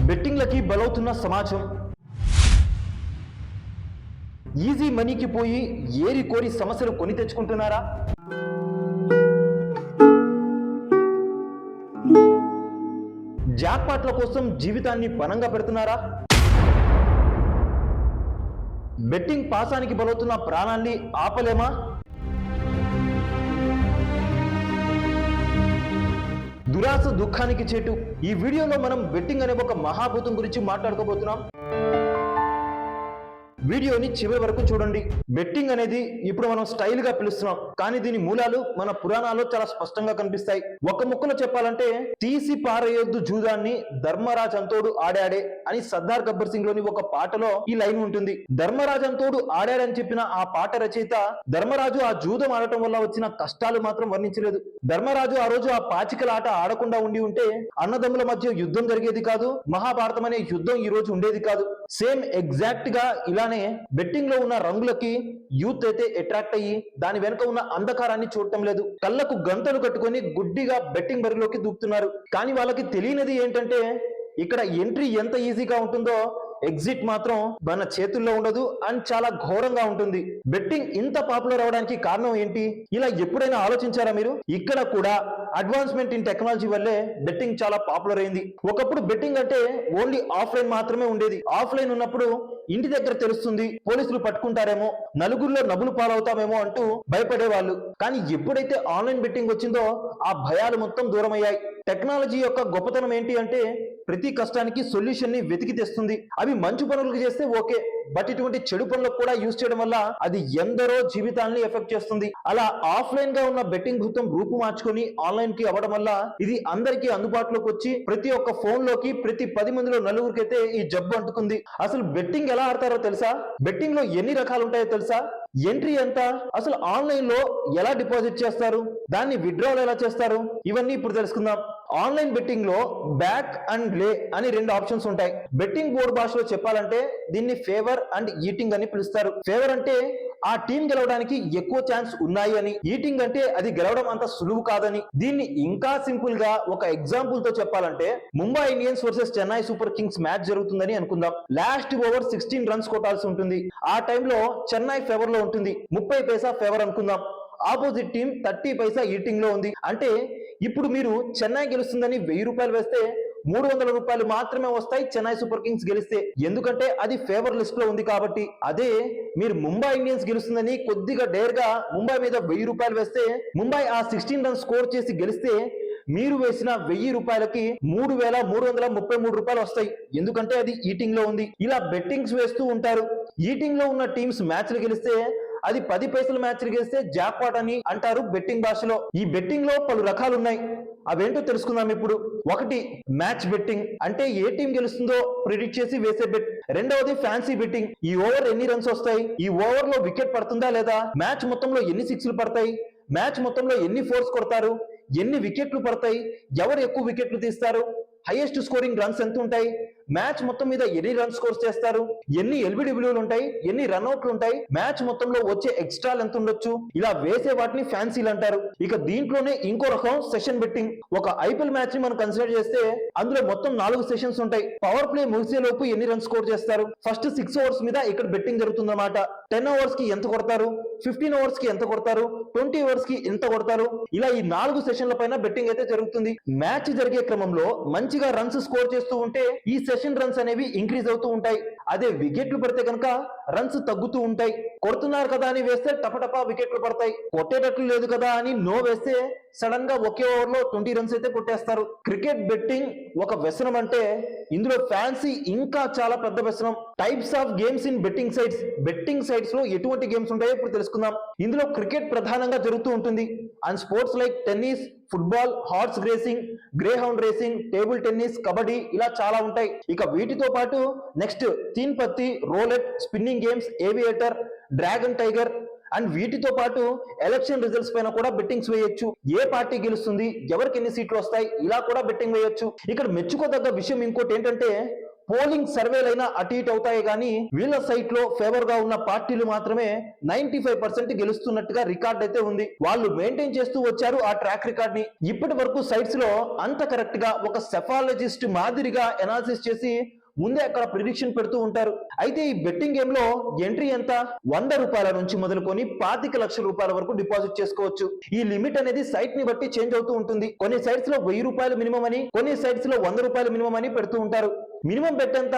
బెట్టింగ్లకి బలవుతున్న సమాజం, ఈజీ మనీకి పోయి ఏరి కోరి సమస్యలు కొని తెచ్చుకుంటున్నారా? జాక్పాట్ల కోసం జీవితాన్ని పణంగా పెడుతున్నారా? బెట్టింగ్ పాసానికి బలవుతున్న ప్రాణాన్ని ఆపలేమా? దురాశ దుఃఖానికి చేటు. ఈ వీడియోలో మనం బెట్టింగ్ అనే ఒక మహాభూతం గురించి మాట్లాడుకోబోతున్నాం. వీడియోని చివరి వరకు చూడండి. బెట్టింగ్ అనేది ఇప్పుడు మనం స్టైల్ గా పిలుస్తున్నాం, కానీ దీని మూలాలు మన పురాణాల్లో చాలా స్పష్టంగా కనిపిస్తాయి. ఒక ముక్కలో చెప్పాలంటే, తీసి పారేయొద్దు జూదాన్ని ధర్మరాజ్ అంతోడు ఆడాడే అని సర్దార్ గబ్బర్ సింగ్ లోని ఒక పాటలో ఈ లైన్ ఉంటుంది. ధర్మరాజ్ అంతోడు ఆడాడని చెప్పిన ఆ పాట రచయిత ధర్మరాజు ఆ జూదం ఆడటం వల్ల వచ్చిన కష్టాలు మాత్రం వర్ణించలేదు. ధర్మరాజు ఆ రోజు ఆ పాచికల ఆట ఆడకుండా ఉంటే అన్నదమ్ముల మధ్య యుద్ధం జరిగేది కాదు, మహాభారతం అనే యుద్ధం ఈ రోజు ఉండేది కాదు. సేమ్ ఎగ్జాక్ట్ గా ఇలానే బెట్టింగ్ లో ఉన్న రంగులకి యూత్ అయితే అట్రాక్ట్ అయ్యి దాని వెనుక ఉన్న అంధకారాన్ని చూడటం లేదు. కళ్ళకు గంతలు కట్టుకొని గుడ్డిగా బెట్టింగ్ బరిలోకి దూకుతున్నారు. కానీ వాళ్ళకి తెలియనిది ఏంటంటే, ఇక్కడ ఎంట్రీ ఎంత ఈజీగా ఉంటుందో ఎగ్జిట్ మాత్రం మన చేతుల్లో ఉండదు అండ్ చాలా ఘోరంగా ఉంటుంది. బెట్టింగ్ ఇంత పాపులర్ అవడానికి కారణం ఏంటి? ఇలా ఎప్పుడైనా ఆలోచించారా మీరు? ఇక్కడ కూడా అడ్వాన్స్మెంట్ ఇన్ టెక్నాలజీ వల్లే బెట్టింగ్ చాలా పాపులర్ అయింది. ఒకప్పుడు బెట్టింగ్ అంటే ఓన్లీ ఆఫ్లైన్ మాత్రమే ఉండేది. ఆఫ్లైన్ ఉన్నప్పుడు ఇంటి దగ్గర తెలుస్తుంది, పోలీసులు పట్టుకుంటారేమో, నలుగురిలో నవ్వులు పాలవుతామేమో అంటూ భయపడేవాళ్ళు. కానీ ఎప్పుడైతే ఆన్లైన్ బెట్టింగ్ వచ్చిందో ఆ భయాలు మొత్తం దూరమయ్యాయి. టెక్నాలజీ యొక్క గొప్పతనం ఏంటి అంటే, ప్రతి కష్టానికి సొల్యూషన్ ని వెతికి తెస్తుంది. అవి మంచి పనులకు చేస్తే ఓకే, బట్ ఇటువంటి చెడు పనులకు కూడా యూజ్ చేయడం వల్ల అది ఎందరో జీవితాన్ని ఎఫెక్ట్ చేస్తుంది. అలా ఆఫ్లైన్ గా ఉన్న బెట్టింగ్ భూతం రూపు మార్చుకొని ఆన్లైన్ కి అవ్వడం వల్ల ఇది అందరికీ అందుబాటులోకి వచ్చి ప్రతి ఒక్క ఫోన్ లోకి ప్రతి 10 మందిలో నలుగురికైతే ఈ జబ్బు అంటుకుంది. అసలు బెట్టింగ్ ఎలా ఆడతారో తెలుసా? బెట్టింగ్ లో ఎన్ని రకాలు ఉంటాయో తెలుసా? ఎంట్రీ ఎంత? అసలు ఆన్లైన్ లో ఎలా డిపాజిట్ చేస్తారు? దాన్ని విత్డ్రాల్ ఎలా చేస్తారు? ఇవన్నీ ఇప్పుడు తెలుసుకుందాం. ఆన్లైన్ బెట్టింగ్ లో బ్యాక్ అండ్ లే అని 2 ఆప్షన్స్ ఉంటాయి. బెట్టింగ్ బోర్డు భాషలో చెప్పాలంటే దీన్ని ఫేవర్ అండ్ ఈటింగ్ అని పిలుస్తారు. ఫేవర్ అంటే ఆ టీం గెలవడానికి ఎక్కువ ఛాన్స్ ఉన్నాయి అని, ఈటింగ్ అంటే అది గెలవడం అంత సులువు కాదని. దీన్ని ఇంకా సింపుల్ గా ఒక ఎగ్జాంపుల్ తో చెప్పాలంటే, Mumbai Indians versus Chennai super Kings match జరుగుతుందని అనుకుందాం. లాస్ట్ ఓవర్ 16 రన్స్ కొట్టాల్సి ఉంటుంది. ఆ టైంలో చెన్నై ఫేవర్ లో ఉంటుంది. 30 పైసా ఫేవర్ అనుకుందాం. ఆపోజిట్ టీం 30 పైసా ఈటింగ్ లో ఉంది. అంటే ఇప్పుడు మీరు చెన్నై గెలుస్తుందని 1000 రూపాయలు వేస్తే 300 రూపాయలు మాత్రమే వస్తాయి చెన్నై సూపర్ కింగ్స్ గెలిస్తే, ఎందుకంటే అది ఫేవర్ లిస్ట్ లో ఉంది కాబట్టి. అదే మీరు ముంబై ఇండియన్స్ గెలుస్తుందని కొద్దిగా డేర్ గా ముంబై మీద 1000 రూపాయలు వేస్తే, ముంబై ఆ 16 రన్స్ స్కోర్ చేసి గెలిస్తే మీరు వేసిన 1000 రూపాయలకి 3333 రూపాయలు వస్తాయి, ఎందుకంటే అది ఈటింగ్ లో ఉంది. ఇలా బెట్టింగ్స్ వేస్తూ ఉంటారు. ఈటింగ్ లో ఉన్న టీమ్స్ మ్యాచ్లు గెలిస్తే అది 10 పైసల మ్యాచ్లు గెలిస్తే జాక్పాట్ అని అంటారు బెట్టింగ్ భాషలో. ఈ బెట్టింగ్ లో పలు రకాలు ఉన్నాయి. అవేంటో తెలుసుకుందాం ఇప్పుడు. ఒకటి మ్యాచ్ బెట్టింగ్, అంటే ఏ టీం గెలుస్తుందో ప్రిడిక్ట్ చేసి వేసే బెట్. రెండవది ఫ్యాన్సీ బెట్టింగ్, ఈ ఓవర్ ఎన్ని రన్స్ వస్తాయి, ఈ ఓవర్ లో వికెట్ పడుతుందా లేదా, మ్యాచ్ మొత్తంలో ఎన్ని సిక్స్లు పడతాయి, మ్యాచ్ మొత్తంలో ఎన్ని ఫోర్స్ కొడతారు, ఎన్ని వికెట్లు పడతాయి, ఎవరు ఎక్కువ వికెట్లు తీస్తారు, హైయెస్ట్ స్కోరింగ్ రన్స్ ఎంత ఉంటాయి, మ్యాచ్ మొత్తం మీద ఎన్ని రన్ స్కోర్స్ చేస్తారు, ఎన్ని ఎల్బిడబ్ల్యూలు ఉంటాయి, ఎన్ని రన్అట్లు ఉంటాయి, మ్యాచ్ మొత్తంలో వచ్చే ఎక్స్ట్రాలు ఎంత ఉండొచ్చు, ఇలా వేసే వాటిని ఫ్యాన్సీలు అంటారు. ఇక దీంట్లోనే ఇంకో రకం సెషన్ బెట్టింగ్. ఒక ఐపీఎల్ మ్యాచ్ ని మనం కన్సిడర్ చేస్తే అందులో మొత్తం 4 సెషన్స్ ఉంటాయి. పవర్ ప్లే ముగిసే లోపు ఎన్ని రన్ స్కోర్ చేస్తారు, ఫస్ట్ 6 ఓవర్స్ మీద ఇక్కడ బెట్టింగ్ జరుగుతుందన్నమాట. 10 ఓవర్స్ కి ఎంత కొడతారు, 15 ఓవర్స్ కి ఎంత కొడతారు, 20 ఓవర్స్ కి ఎంత కొడతారు, ఇలా ఈ 4 సెషన్ల పైన బెట్టింగ్ అయితే జరుగుతుంది. మ్యాచ్ జరిగే క్రమంలో మంచిగా రన్స్ స్కోర్ చేస్తూ ఉంటే ఈ సెషన్ రన్స్ అనేవి ఇంక్రీజ్ అవుతూ ఉంటాయి. అదే వికెట్లు పడితే కనుక రన్స్ తగ్గుతూ ఉంటాయి. కొడుతున్నారు కదా అని వేస్తే టపటపా వికెట్లు పడతాయి, కొట్టేటట్లు లేదు కదా అని నో వేస్తే సడన్ గా ఒకే ఓవర్ లో 20 రన్స్ అయితే కొట్టేస్తారు. క్రికెట్ బెట్టింగ్ ఒక వ్యసనం అంటే ఇందులో ఫ్యాన్సీ ఇంకా చాలా పెద్ద వ్యసనం. Types of games in betting sites. Betting sites లో ఎటువంటి గేమ్స్ ఉంటాయో ఇప్పుడు తెలుసుకుందాం. ఇందులో క్రికెట్ ప్రధానంగా జరుగుతూ ఉంటుంది. And sports like tennis, football, horse racing, grey hound racing, table tennis, kabaddi ఇలా చాలా ఉంటాయి. ఇక వీటితో పాటు నెక్స్ట్ తీన్ పత్తి, roulette, spinning games, aviator, dragon tiger and వీటితో పాటు ఎలక్షన్ రిజల్ట్స్ పైన కూడా బెట్టింగ్స్ వేయొచ్చు. ఏ పార్టీ గెలుస్తుంది, ఎవరికి ఎన్ని సీట్లు వస్తాయి, ఇలా కూడా బెట్టింగ్ వేయొచ్చు. ఇక్కడ మెచ్చుకోదగ్గ విషయం ఇంకోటి ఏంటంటే, పోలింగ్ సర్వేలైనా అటు ఇటు అవుతాయి కానీ వీళ్ళ సైట్ లో ఫేవర్ గా ఉన్న పార్టీలు మాత్రమే 95% గెలుస్తున్నట్టుగా రికార్డ్ అయితే ఉంది. వాళ్ళు మెయింటైన్ చేస్తూ వచ్చారు ఆ ట్రాక్ రికార్డ్ ని. ఇప్పటి వరకు సైట్స్ లో అంత కరెక్ట్ గా ఒక సెఫాలజిస్ట్ మాదిరిగా ఎనాలిసిస్ చేసి ముందే అక్కడ ప్రిడిక్షన్ పెడుతూ ఉంటారు. అయితే ఈ బెట్టింగ్ గేమ్ లో ఎంట్రీ ఎంత? 100 రూపాయల నుంచి మొదలుకొని 25 లక్షల రూపాయల వరకు డిపాజిట్ చేసుకోవచ్చు. ఈ లిమిట్ అనేది సైట్ ని బట్టి చేంజ్ అవుతూ ఉంటుంది. కొన్ని సైట్స్ లో 1000 రూపాయలు మినిమం అని, కొన్ని సైట్స్ లో 100 రూపాయలు మినిమం అని పెడుతూ ఉంటారు. మినిమం బెట్ ఎంత?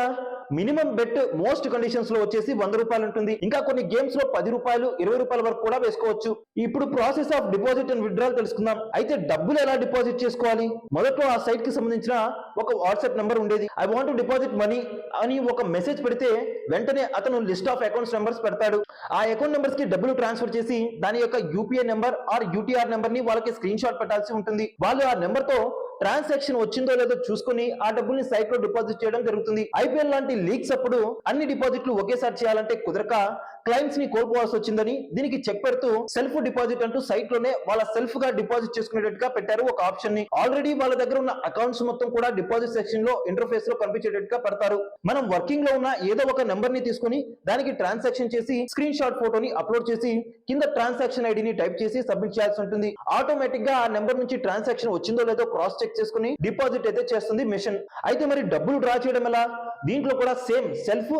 మినిమం బెట్ మోస్ట్ కండిషన్స్ లో వచ్చేసి 100 రూపాయలు ఉంటుంది. ఇంకా కొన్ని గేమ్స్ లో 10 రూపాయలు 20 రూపాయల వరకు కూడా వేసుకోవచ్చు. ఇప్పుడు process of deposit and withdrawal తెలుసుకుందాం. అయితే డబ్బులు ఎలా డిపాజిట్ చేసుకోవాలి? మొదట్లో ఆ సైట్ కి సంబంధించిన ఒక వాట్సాప్ నెంబర్ ఉండేది. I want to deposit money అని ఒక మెసేజ్ పెడితే వెంటనే అతను లిస్ట్ ఆఫ్ అకౌంట్స్ నెంబర్స్ పెడతాడు. ఆ అకౌంట్ నెంబర్స్ కి డబ్బులు ట్రాన్స్ఫర్ చేసి దాని యొక్క UPI number or UTR number ని వాళ్ళకి స్క్రీన్ షాట్ పెట్టాల్సి ఉంటుంది. వాళ్ళు ఆ నెంబర్ తో ట్రాన్సాక్షన్ వచ్చిందో లేదో చూసుకుని ఆ డబ్బుల్ని సైట్ లో డిపాజిట్ చేయడం జరుగుతుంది. ఐపీఎల్ లాంటి లీగ్స్ అప్పుడు అన్ని డిపాజిట్లు ఒకేసారి చేయాలంటే కుదరక క్లయింట్స్ ని కోల్పోవాల్సి వచ్చిందని దీనికి చెక్ పెడుతూ సెల్ఫ్ డిపాజిట్ అంటూ సైట్ లోనే వాళ్ళ సెల్ఫ్ గా డిపాజిట్ చేసుకునేటట్టుగా పెట్టారు ఒక ఆప్షన్ ని. ఆల్రెడీ వాళ్ళ దగ్గర ఉన్న అకౌంట్స్ మొత్తం కూడా డిపాజిట్ సెక్షన్ లో ఇంటర్ఫేస్ లో కనిపించేటట్టుగా పెడతారు. మనం వర్కింగ్ లో ఉన్న ఏదో ఒక నెంబర్ ని తీసుకుని దానికి ట్రాన్సాక్షన్ చేసి స్క్రీన్ షాట్ ఫోటోని అప్లోడ్ చేసి కింద ట్రాన్సాక్షన్ ఐడిని టైప్ చేసి సబ్మిట్ చేయాల్సి ఉంటుంది. ఆటోమేటిక్ గా ఆ నెంబర్ నుంచి ట్రాన్సాక్షన్ వచ్చిందో లేదో క్రాస్ చెక్ చేసుకుని డిపాజిట్ అయితే చేస్తుంది మెషిన్. అయితే మరి డబ్బులు డ్రా చేయడం ఎలా? దీంట్లో కూడా same self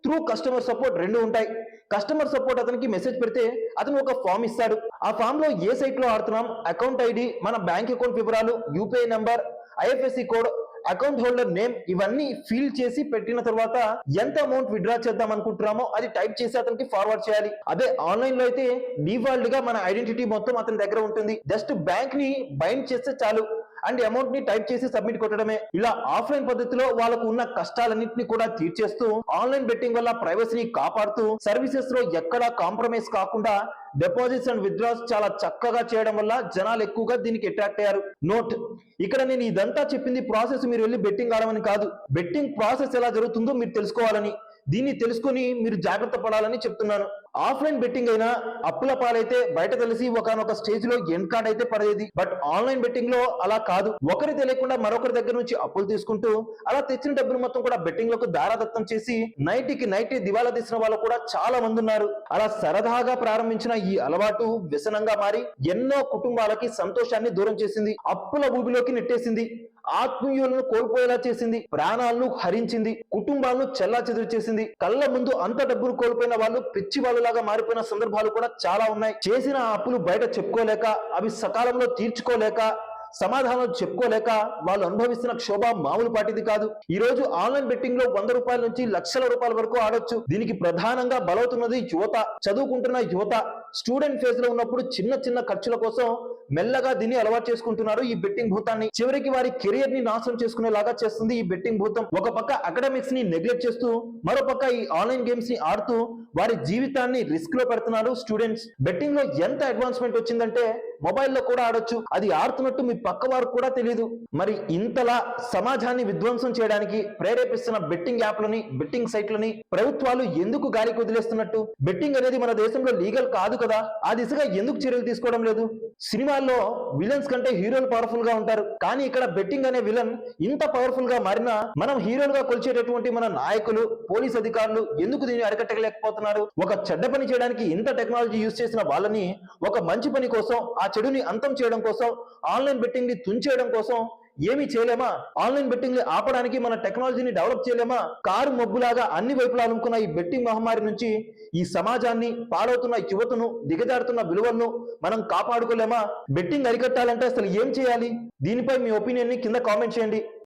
through customer support రెండు ఉంటాయి. కస్టమర్ సపోర్ట్ అతనికి మెసేజ్ పెడితే అతను ఒక ఫామ్ ఇస్తాడు. ఆ ఫామ్ లో ఏ సైట్ లో ఆడుతున్నాం, అకౌంట్ ఐడి, మన బ్యాంక్ అకౌంట్ వివరాలు, UPI number, IFSC code, account holder name ఇవన్నీ ఫిల్ చేసి పెట్టిన తర్వాత ఎంత అమౌంట్ విత్డ్రా చేద్దాం అనుకుంటున్నామో అది టైప్ చేసి అతనికి ఫార్వర్డ్ చేయాలి. అదే ఆన్లైన్ లో అయితే డిఫాల్ట్ గా మన ఐడెంటిటీ మొత్తం అతని దగ్గర ఉంటుంది. జస్ట్ బ్యాంక్ ని బైండ్ చేస్తే చాలు అండ్ అమౌంట్ ని టైప్ చేసి సబ్మిట్ కొట్టడమే. ఇలా ఆఫ్లైన్ పద్ధతిలో వాళ్ళకు ఉన్న కష్టాలన్నింటినీ కూడా తీర్చేస్తూ ఆన్లైన్ బెట్టింగ్ వల్ల ప్రైవసీని కాపాడుతూ సర్వీసెస్ లో ఎక్కడా కాంప్రమైజ్ కాకుండా డిపాజిట్స్ అండ్ విత్డ్రాల్స్ చాలా చక్కగా చేయడం వల్ల జనాలు ఎక్కువగా దీనికి అట్రాక్ట్ అయ్యారు. నోట్, ఇక్కడ నేను ఇదంతా చెప్పింది ప్రాసెస్ మీరు వెళ్ళి బెట్టింగ్ ఆడమని కాదు, బెట్టింగ్ ప్రాసెస్ ఎలా జరుగుతుందో మీరు తెలుసుకోవాలని, దీన్ని తెలుసుకొని మీరు జాగ్రత్త పడాలని చెప్తున్నాను. ఆఫ్లైన్ బెట్టింగ్ అయినా అప్పుల పాలైతే బయట తెలిసి ఒకనొక స్టేజ్ లో ఎండ్ కార్డ్ అయితే పడేది. బట్ ఆన్లైన్ బెట్టింగ్ లో అలా కాదు. ఒకరి తెలియకుండా మరొకరి దగ్గర నుంచి అప్పులు తీసుకుంటూ అలా తెచ్చిన డబ్బులు మొత్తం కూడా బెట్టింగ్ లకు దారాదత్తం చేసి నైట్కి నైట్ దివాలా తీసిన వాళ్ళు కూడా చాలా మంది ఉన్నారు. అలా సరదాగా ప్రారంభించిన ఈ అలవాటు వ్యసనంగా మారి ఎన్నో కుటుంబాలకి సంతోషాన్ని దూరం చేసింది, అప్పుల ఊబిలోకి నెట్టేసింది, ఆత్మీయులను కోల్పోయేలా చేసింది, ప్రాణాలను హరించింది, కుటుంబాలను చెల్లాచెదురు చేసింది. కళ్ళ ముందు అంత డబ్బులు కోల్పోయిన వాళ్ళు పిచ్చి వాళ్ళలాగా మారిపోయిన సందర్భాలు కూడా చాలా ఉన్నాయి. చేసిన అప్పులు బయట చెప్పుకోలేక, అవి సకాలంలో తీర్చుకోలేక, సమాధానం చెప్పుకోలేక వాళ్ళు అనుభవిస్తున్న క్షోభ మామూలు పాటిది కాదు. ఈ రోజు ఆన్లైన్ బెట్టింగ్ లో 100 రూపాయల నుంచి లక్షల రూపాయల వరకు ఆడొచ్చు. దీనికి ప్రధానంగా బలవుతున్నది యువత, చదువుకుంటున్న యువత. స్టూడెంట్ ఫేజ్ లో ఉన్నప్పుడు చిన్న చిన్న ఖర్చుల కోసం మెల్లగా దీన్ని అలవాటు చేసుకుంటున్నారు ఈ బెట్టింగ్ భూతాన్ని. చివరికి వారి కెరియర్ ని నాశనం చేసుకునేలాగా చేస్తుంది ఈ బెట్టింగ్ భూతం. ఒక పక్క అకాడమిక్స్ ని నెగ్లెక్ట్ చేస్తూ మరో పక్క ఈ ఆన్లైన్ గేమ్స్ ని ఆడుతూ వారి జీవితాన్ని రిస్క్ లో పెడుతున్నారు స్టూడెంట్స్. బెట్టింగ్ లో ఎంత అడ్వాన్స్మెంట్ వచ్చిందంటే మొబైల్లో కూడా ఆడొచ్చు. అది ఆడుతున్నట్టు మీ పక్క వారు కూడా తెలియదు. మరి ఇంతలా సమాజాన్ని విధ్వంసం చేయడానికి ప్రేరేపిస్తున్న బెట్టింగ్ యాప్లని, బెట్టింగ్ సైట్లని ప్రభుత్వాలు ఎందుకు గాలికి వదిలేస్తున్నట్టు? బెట్టింగ్ అనేది మన దేశంలో లీగల్ కాదు కదా, ఆ దిశగా ఎందుకు చర్యలు తీసుకోవడం లేదు? సినిమాల్లో విలన్స్ కంటే హీరోలు పవర్ఫుల్ గా ఉంటారు, కానీ ఇక్కడ బెట్టింగ్ అనే విలన్ ఇంత పవర్ఫుల్ గా మారినా మనం హీరోలుగా కొలిచేటటువంటి మన నాయకులు, పోలీస్ అధికారులు ఎందుకు దీన్ని అరికట్టలేకపోతున్నారు? ఒక చెడ్డ పని చేయడానికి ఇంత టెక్నాలజీ యూజ్ చేసిన వాళ్ళని ఒక మంచి పని కోసం, ఆ చెడుని అంతం చేయడం కోసం, ఆన్లైన్ బెట్టింగ్ ని తుంచేయడం కోసం ఏమీ చేయలేమా? ఆన్లైన్ బెట్టింగ్ ని ఆపడానికి మన టెక్నాలజీని డెవలప్ చేయలేమా? కారు మబ్బులాగా అన్ని వైపులా అనుకున్న ఈ బెట్టింగ్ మహమ్మారి నుంచి ఈ సమాజాన్ని, పాడవుతున్న యువతను, దిగజారుతున్న విలువలను మనం కాపాడుకోలేమా? బెట్టింగ్ అరికట్టాలంటే అసలు ఏం చేయాలి? దీనిపై మీ ఒపీనియన్ ని కింద కామెంట్ చేయండి.